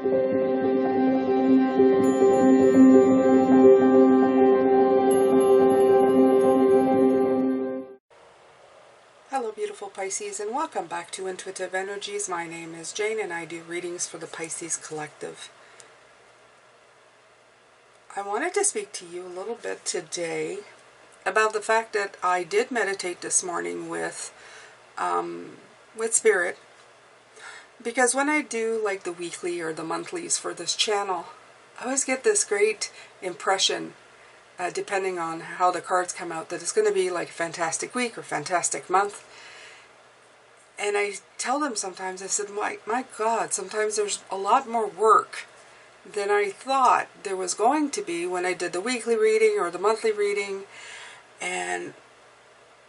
Hello beautiful Pisces, and welcome back to Intuitive Energies. My name is Jane and I do readings for the Pisces Collective. I wanted to speak to you a little bit today about the fact that I did meditate this morning with Spirit, because when I do like the weekly or the monthlies for this channel, I always get this great impression, depending on how the cards come out, that it's going to be like a fantastic week or fantastic month. And I tell them sometimes, I said, my God, sometimes there's a lot more work than I thought there was going to be when I did the weekly reading or the monthly reading. And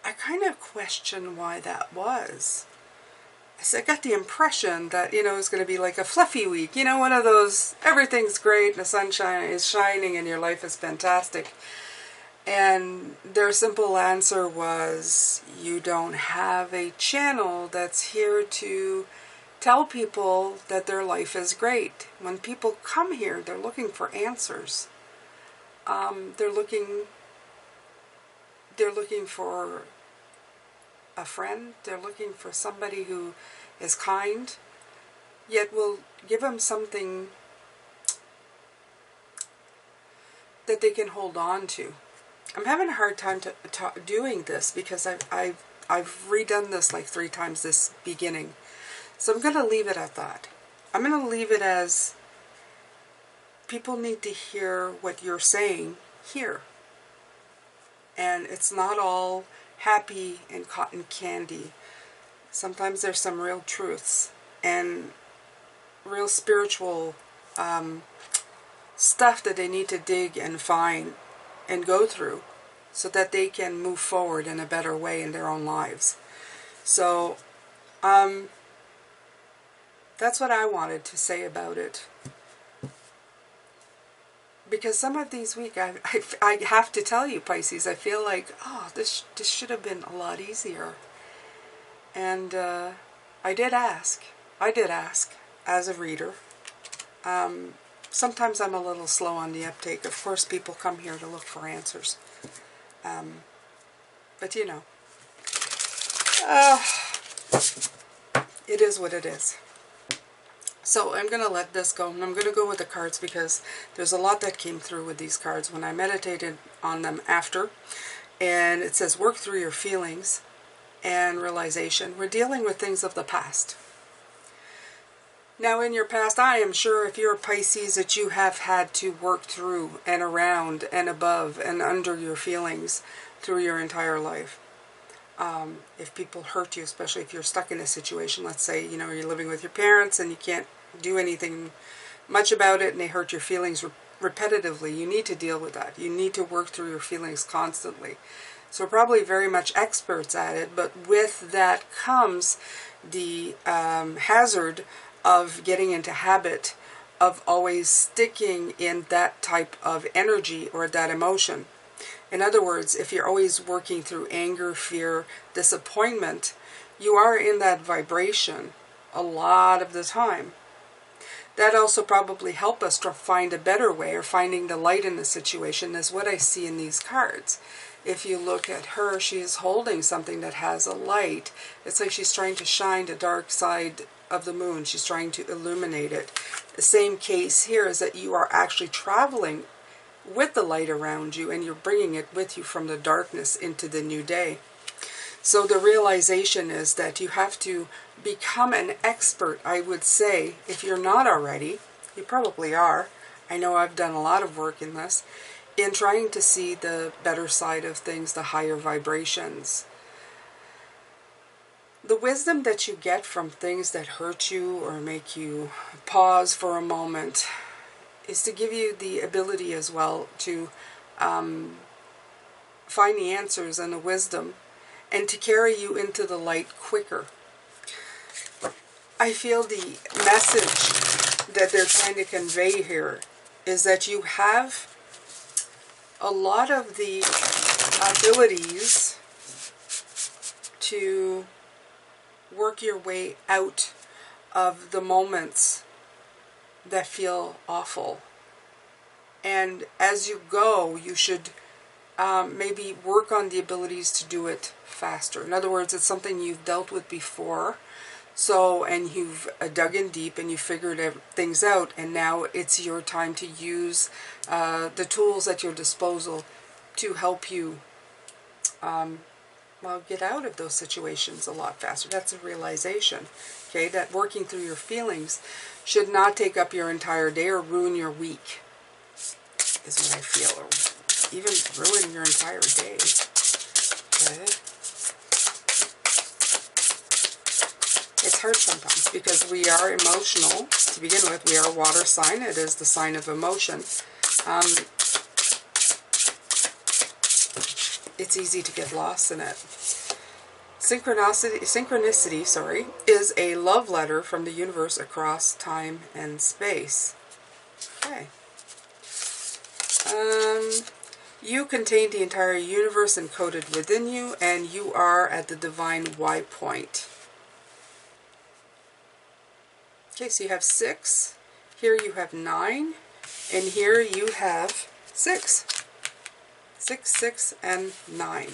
I kind of question why that was. I got the impression that, it was going to be like a fluffy week, one of those, everything's great and the sunshine is shining and your life is fantastic. And their simple answer was, you don't have a channel that's here to tell people that their life is great. When people come here, they're looking for answers. They're looking for a friend. They're looking for somebody who is kind, yet will give them something that they can hold on to. I'm having a hard time doing this because I've redone this like 3 times this beginning. So I'm going to leave it at that. I'm going to leave it as people need to hear what you're saying here. And it's not all happy and cotton candy. Sometimes there's some real truths and real spiritual stuff that they need to dig and find and go through so that they can move forward in a better way in their own lives. So that's what I wanted to say about it. Because some of these weeks, I have to tell you, Pisces, I feel like, this should have been a lot easier. And I did ask as a reader. Sometimes I'm a little slow on the uptake. Of course, people come here to look for answers. But it is what it is. So I'm going to let this go, and I'm going to go with the cards because there's a lot that came through with these cards when I meditated on them after. And it says, work through your feelings and realization. We're dealing with things of the past. Now in your past, I am sure if you're a Pisces that you have had to work through and around and above and under your feelings through your entire life. If people hurt you, especially if you're stuck in a situation, let's say, you're living with your parents and you can't do anything much about it and they hurt your feelings repetitively, you need to deal with that. You need to work through your feelings constantly. So we're probably very much experts at it, but with that comes the hazard of getting into habit of always sticking in that type of energy or that emotion. In other words, if you're always working through anger, fear, disappointment, you are in that vibration a lot of the time. That also probably helps us to find a better way, or finding the light in the situation, is what I see in these cards. If you look at her, she is holding something that has a light. It's like she's trying to shine the dark side of the moon. She's trying to illuminate it. The same case here is that you are actually traveling with the light around you, and you're bringing it with you from the darkness into the new day. So the realization is that you have to become an expert, I would say, if you're not already. You probably are. I know I've done a lot of work in this, in trying to see the better side of things, the higher vibrations. The wisdom that you get from things that hurt you or make you pause for a moment is to give you the ability as well to find the answers and the wisdom, and to carry you into the light quicker. I feel the message that they're trying to convey here is that you have a lot of the abilities to work your way out of the moments that feel awful. And as you go, you should maybe work on the abilities to do it faster. In other words, it's something you've dealt with before. So, and you've dug in deep and you figured things out, and now it's your time to use the tools at your disposal to help you well, get out of those situations a lot faster. That's a realization, okay, that working through your feelings should not take up your entire day or ruin your week, is what I feel, or even ruin your entire day, okay? It's hard sometimes because we are emotional. To begin with, we are a water sign. It is the sign of emotion. It's easy to get lost in it. Synchronicity, sorry, is a love letter from the universe across time and space. Okay. You contain the entire universe encoded within you, and you are at the divine Y point. Okay, so you have 6, here you have 9, and here you have 6. 6, 6, and 9.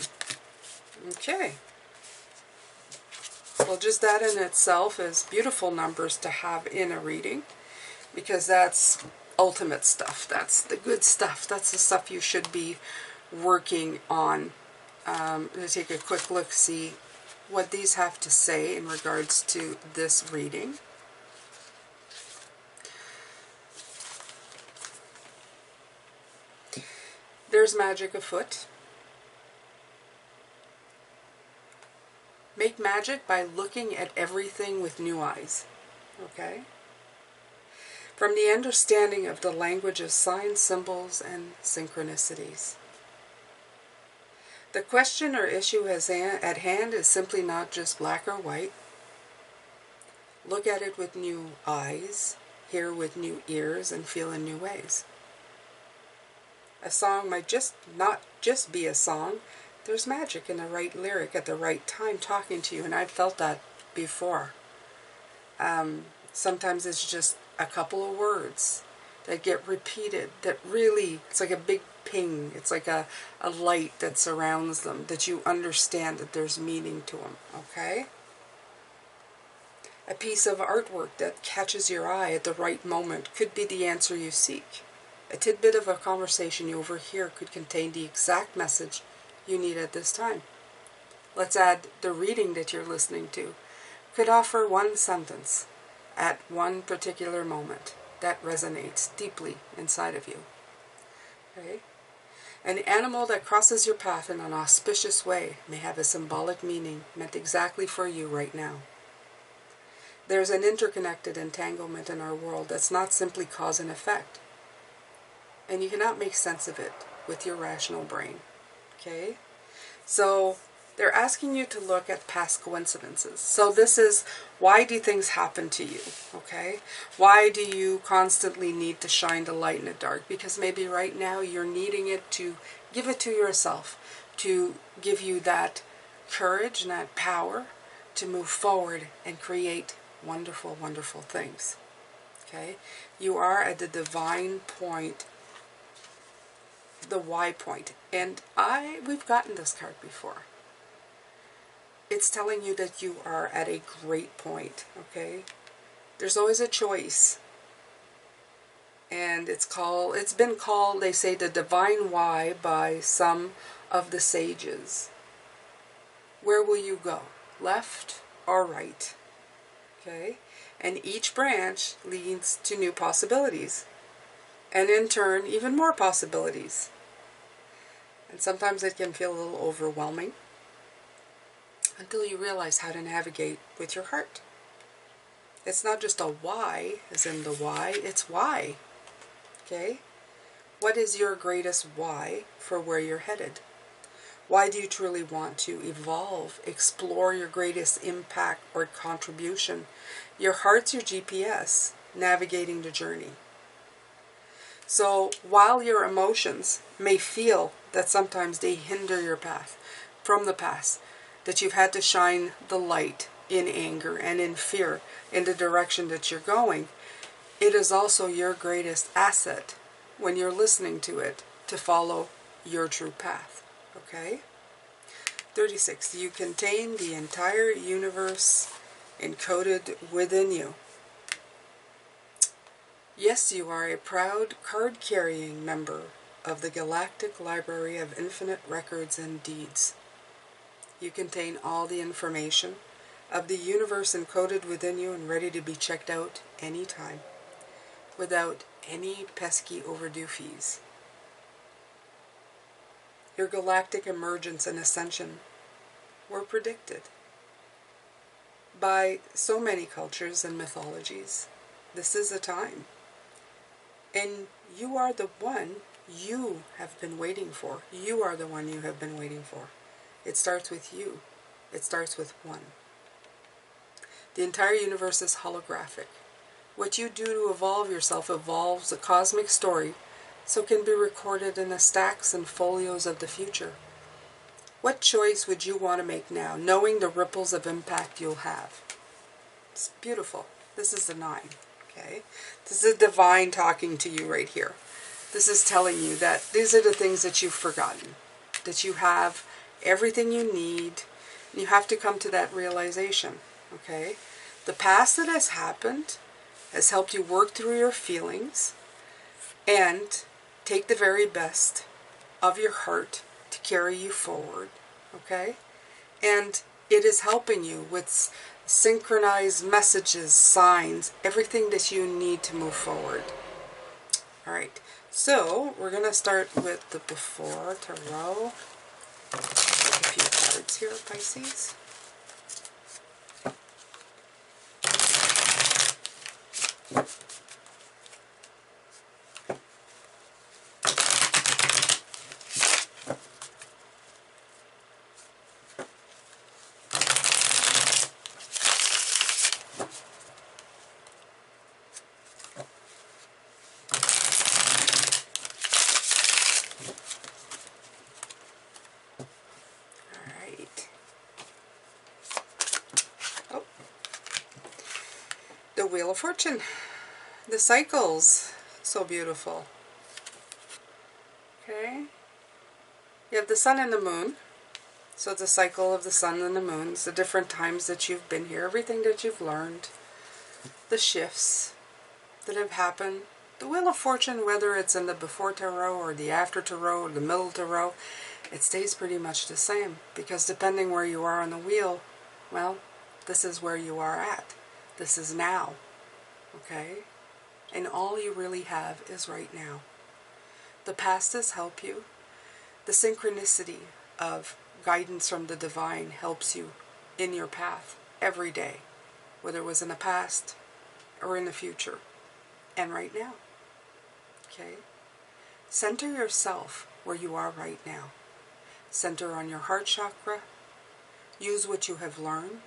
Okay. Well, just that in itself is beautiful numbers to have in a reading, because that's ultimate stuff. That's the good stuff. That's the stuff you should be working on. I'm going to take a quick look, see what these have to say in regards to this reading. There's magic afoot. Make magic by looking at everything with new eyes. Okay? From the understanding of the language of signs, symbols, and synchronicities. The question or issue at hand is simply not just black or white. Look at it with new eyes, hear with new ears, and feel in new ways. A song might not just be a song. There's magic in the right lyric at the right time talking to you, and I've felt that before. Sometimes it's just a couple of words that get repeated that really, it's like a big ping. It's like a light that surrounds them, that you understand that there's meaning to them, okay? A piece of artwork that catches your eye at the right moment could be the answer you seek. A tidbit of a conversation you overhear could contain the exact message you need at this time. Let's add the reading that you're listening to could offer one sentence at one particular moment that resonates deeply inside of you. Okay? An animal that crosses your path in an auspicious way may have a symbolic meaning meant exactly for you right now. There's an interconnected entanglement in our world that's not simply cause and effect. And you cannot make sense of it with your rational brain. Okay? So they're asking you to look at past coincidences. So this is, why do things happen to you? Okay? Why do you constantly need to shine the light in the dark? Because maybe right now you're needing it to give it to yourself, to give you that courage and that power to move forward and create wonderful, wonderful things. Okay? You are at the divine point, the Y point. And we've gotten this card before. It's telling you that you are at a great point, okay? There's always a choice. And it's been called, they say, the divine Y by some of the sages. Where will you go? Left or right? Okay? And each branch leads to new possibilities. And in turn, even more possibilities. And sometimes it can feel a little overwhelming until you realize how to navigate with your heart. It's not just a why, as in the why, it's why. Okay? What is your greatest why for where you're headed? Why do you truly want to evolve, explore your greatest impact or contribution? Your heart's your GPS, navigating the journey. So while your emotions may feel that sometimes they hinder your path from the past, that you've had to shine the light in anger and in fear in the direction that you're going, it is also your greatest asset when you're listening to it to follow your true path. Okay? 36. You contain the entire universe encoded within you. Yes, you are a proud card-carrying member of the Galactic Library of Infinite Records and Deeds. You contain all the information of the universe encoded within you and ready to be checked out anytime, without any pesky overdue fees. Your galactic emergence and ascension were predicted by so many cultures and mythologies. This is a time. And you are the one you have been waiting for. You are the one you have been waiting for. It starts with you. It starts with one. The entire universe is holographic. What you do to evolve yourself evolves a cosmic story so it can be recorded in the stacks and folios of the future. What choice would you want to make now, knowing the ripples of impact you'll have? It's beautiful. This is the 9. Okay? This is a divine talking to you right here. This is telling you that these are the things that you've forgotten, that you have everything you need, and you have to come to that realization. Okay? The past that has happened has helped you work through your feelings and take the very best of your heart to carry you forward. Okay? And it is helping you with synchronized messages, signs, everything that you need to move forward. Alright, so we're going to start with the Before Tarot. Take a few cards here, Pisces. The Wheel of Fortune. The cycles. So beautiful. Okay. You have the sun and the moon. So the cycle of the sun and the moon. It's the different times that you've been here. Everything that you've learned. The shifts that have happened. The Wheel of Fortune, whether it's in the Before Tarot or the After Tarot or the Middle Tarot, it stays pretty much the same. Because depending where you are on the wheel, well, this is where you are at. This is now. Okay? And all you really have is right now. The past has helped you. The synchronicity of guidance from the divine helps you in your path every day. Whether it was in the past or in the future. And right now. Okay? Center yourself where you are right now. Center on your heart chakra. Use what you have learned.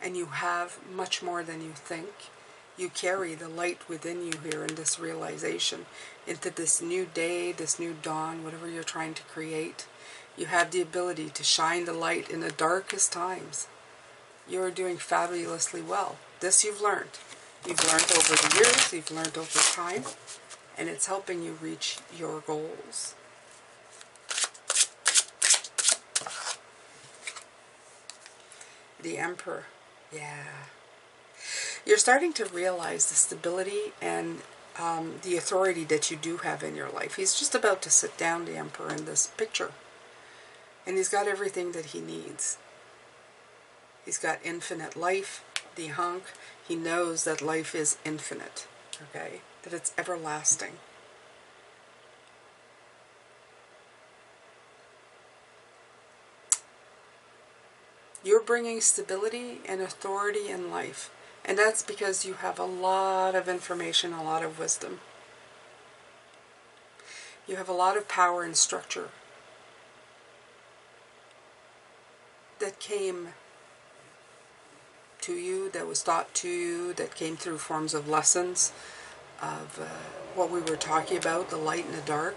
And you have much more than you think. You carry the light within you here in this realization into this new day, this new dawn, whatever you're trying to create. You have the ability to shine the light in the darkest times. You are doing fabulously well. This you've learned. You've learned over the years, you've learned over time, and it's helping you reach your goals. The Emperor. Yeah. You're starting to realize the stability and the authority that you do have in your life. He's just about to sit down, the Emperor, in this picture. And he's got everything that he needs. He's got infinite life, the hunk. He knows that life is infinite, okay? That it's everlasting. You're bringing stability and authority in life. And that's because you have a lot of information, a lot of wisdom. You have a lot of power and structure that came to you, that was taught to you, that came through forms of lessons, of what we were talking about, the light and the dark,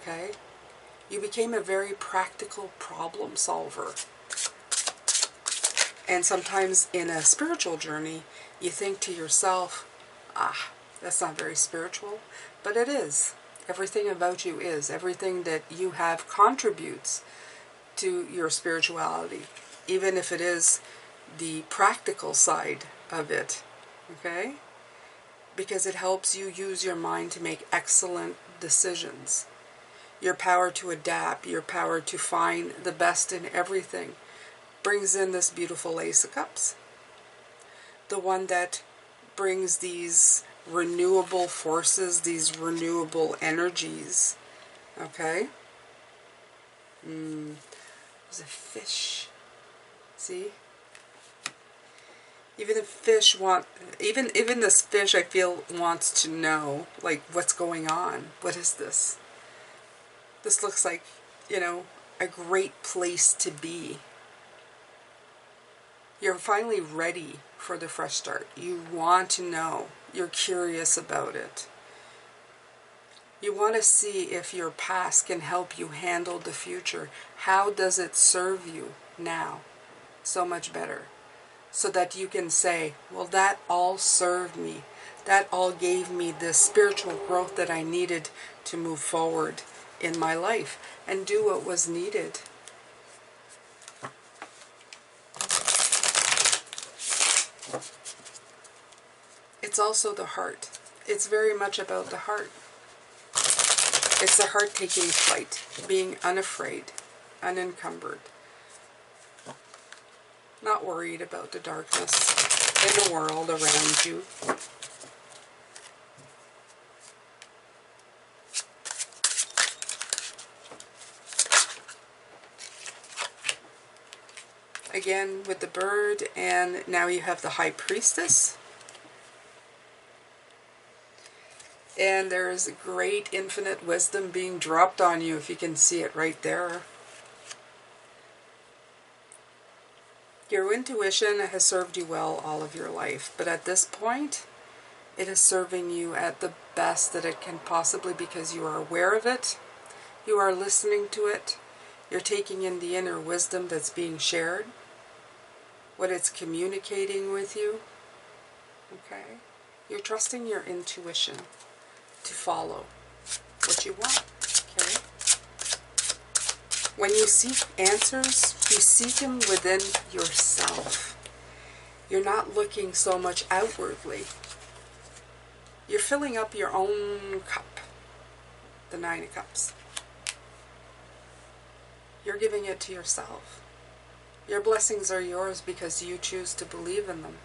okay? You became a very practical problem solver. And sometimes in a spiritual journey, you think to yourself, That's not very spiritual, but it is. Everything about you is. Everything that you have contributes to your spirituality, even if it is the practical side of it, okay? Because it helps you use your mind to make excellent decisions. Your power to adapt, your power to find the best in everything brings in this beautiful Ace of Cups. The one that brings these renewable forces, these renewable energies, okay? There's a fish. See? Even the fish even this fish, I feel, wants to know, like, what's going on. What is this? This looks like, you know, a great place to be. You're finally ready for the fresh start. You want to know. You're curious about it. You want to see if your past can help you handle the future. How does it serve you now so much better? So that you can say, well, that all served me. That all gave me the spiritual growth that I needed to move forward in my life and do what was needed. It's also the heart. It's very much about the heart. It's the heart taking flight, being unafraid, unencumbered, not worried about the darkness in the world around you. Again with the bird, and now you have the High Priestess. And there's great infinite wisdom being dropped on you, if you can see it right there. Your intuition has served you well all of your life, but at this point, it is serving you at the best that it can possibly, because you are aware of it, you are listening to it, you're taking in the inner wisdom that's being shared, what it's communicating with you, okay? You're trusting your intuition to follow what you want, okay? When you seek answers, you seek them within yourself. You're not looking so much outwardly. You're filling up your own cup, the Nine of Cups. You're giving it to yourself. Your blessings are yours because you choose to believe in them.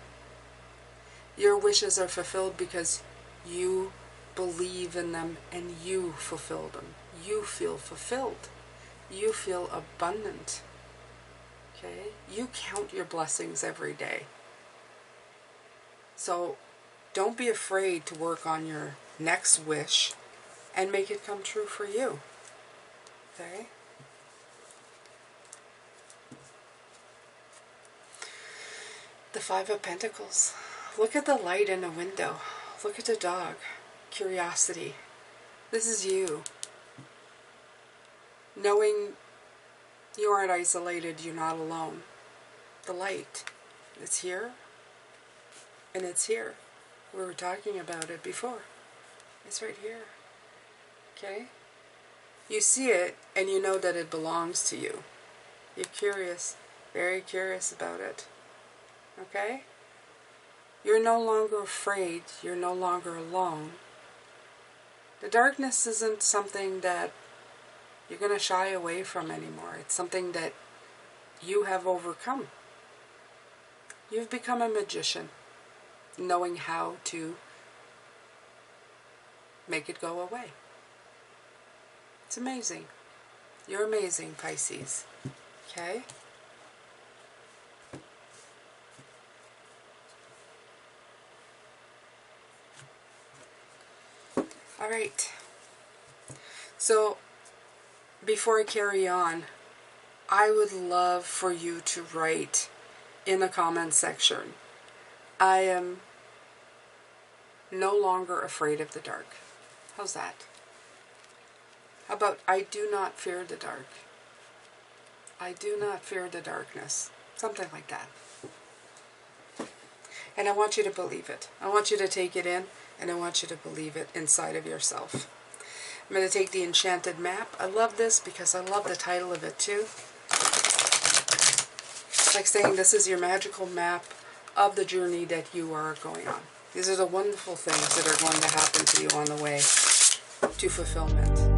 Your wishes are fulfilled because you believe in them and you fulfill them. You feel fulfilled. You feel abundant. Okay? You count your blessings every day. So don't be afraid to work on your next wish and make it come true for you. Okay? The Five of Pentacles. Look at the light in a window. Look at the dog. Curiosity. This is you. Knowing you aren't isolated, you're not alone. The light. It's here. And it's here. We were talking about it before. It's right here. Okay? You see it and you know that it belongs to you. You're curious. Very curious about it. Okay? You're no longer afraid. You're no longer alone. The darkness isn't something that you're going to shy away from anymore. It's something that you have overcome. You've become a magician, knowing how to make it go away. It's amazing. You're amazing, Pisces. Okay? All right. So, before I carry on, I would love for you to write in the comment section, I am no longer afraid of the dark. How's that? How about, I do not fear the dark. I do not fear the darkness. Something like that. And I want you to believe it. I want you to take it in. And I want you to believe it inside of yourself. I'm going to take the Enchanted Map. I love this because I love the title of it too. It's like saying this is your magical map of the journey that you are going on. These are the wonderful things that are going to happen to you on the way to fulfillment.